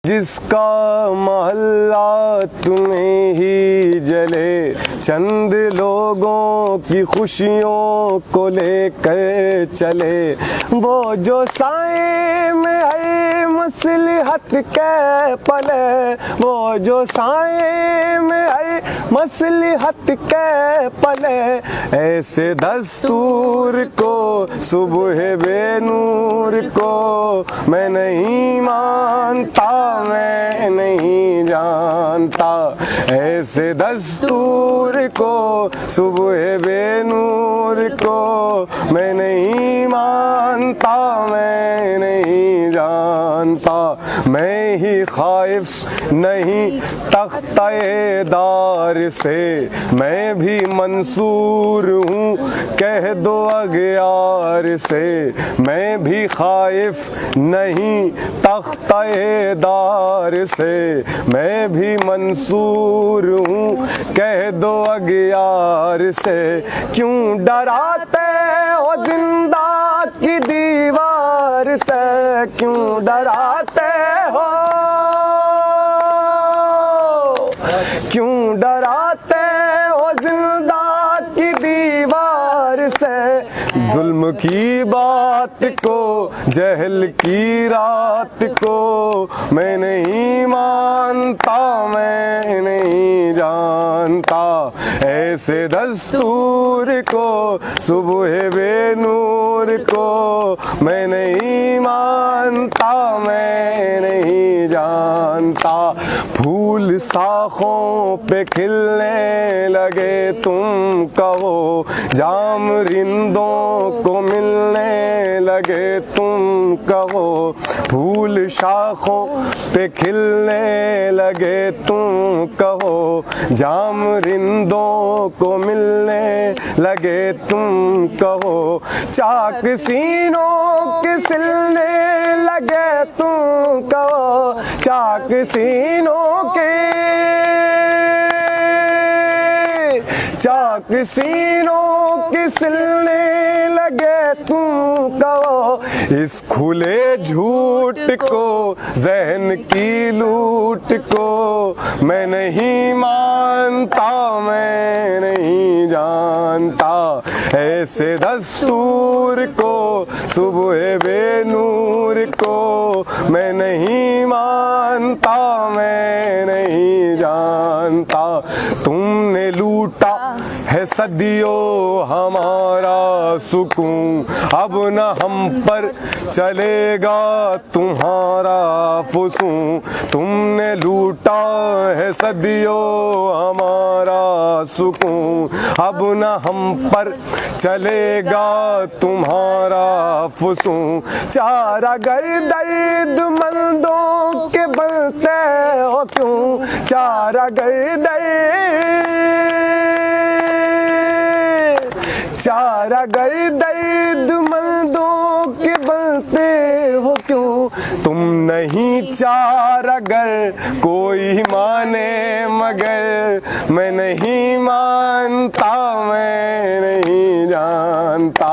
जिसका महल्ला तुम्हें ही जले, चंद लोगों की खुशियों को लेकर चले। वो जो साए में है मसलहत के पले, वो जो साए में है मसलहत के पले। ऐसे दस्तूर को सुबह बेनूर को मैं नहीं मानता, मैं नहीं जानता। ऐसे दस्तूर को सुबह बेनूर को मैं नहीं मानता, मैं नहीं जानता। मैं ही खाइफ नहीं तख्ते-ए-दार से, मैं भी मंसूर हूँ कह दो अगयार से। मैं भी खाइफ नहीं तख्ते-ए-दार से, मैं भी मंसूर हूँ कह दो अगयार से। क्यों डराते हो जिंदा की दीवार से, क्यों डराते हो, क्यों डराते हो जिंदा की दीवार से। जुल्म की बात को, जहल की रात को मैं नहीं मानता, मैं नहीं जानता। ऐसे दस्तूर को सुबह बेनूर को मैं नहीं मानता, मैं नहीं जानता। फूल शाखों पे खिलने लगे तुम कहो, जाम रिंदों को मिलने लगे तुम कहो। फूल शाखों पे खिलने लगे तुम कहो, जाम रिंदों को मिलने लगे तुम कहो। चाक सीनों के सिलने लगे तुम कहो, चाक सीनों के, चाक सीनों के सिलने लगे तुम कहो। इस खुले झूठ को, जहन की लूट को मैं नहीं मानता, मैं नहीं जानता। ऐसे दस्तूर को सुबह बेनूर को मैं नहीं मानता, मैं नहीं जानता। तुमने लूटा है सदियों हमारा सुकून, अब न हम पर चलेगा तुम्हारा फुसूं। तुमने लूटा है सदियों हमारा सुकून, अब न हम पर चलेगा तुम्हारा फुसूं। चारा गर दर्द मंदों के बनते हो क्यों, चारा गर चारा गर दर्द मंदों के बनते हो क्यों। तुम नहीं चारा गर कोई माने मगर मैं नहीं मानता, मैं नहीं जानता।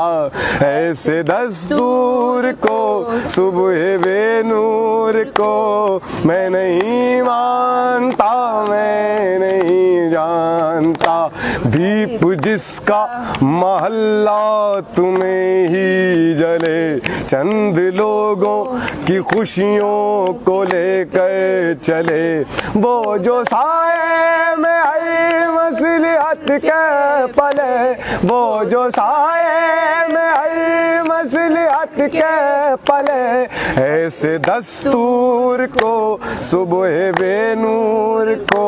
ऐसे दस्तूर को सुबह बेनूर को मैं नहीं मानता, मैं नहीं जानता। दीप जिसका महल्ला तुम्हें ही जले, चंद लोगों की खुशियों को लेकर चले। वो जो साए में है मसलहत के पले, वो जो साए में है मसलहत के पले। ऐसे दस्तूर को सुबह बेनूर को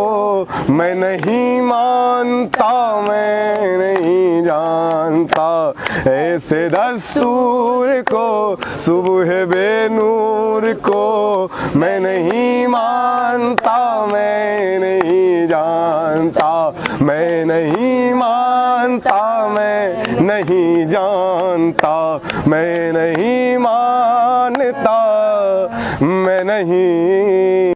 मैं नहीं मानता, मैं नहीं जानता। ऐसे दस्तूर को सुबह बेनूर को मैं नहीं मानता, मैं नहीं जानता। मैं नहीं मानता, मैं नहीं जानता। मैं नहीं मानता, मैं नहीं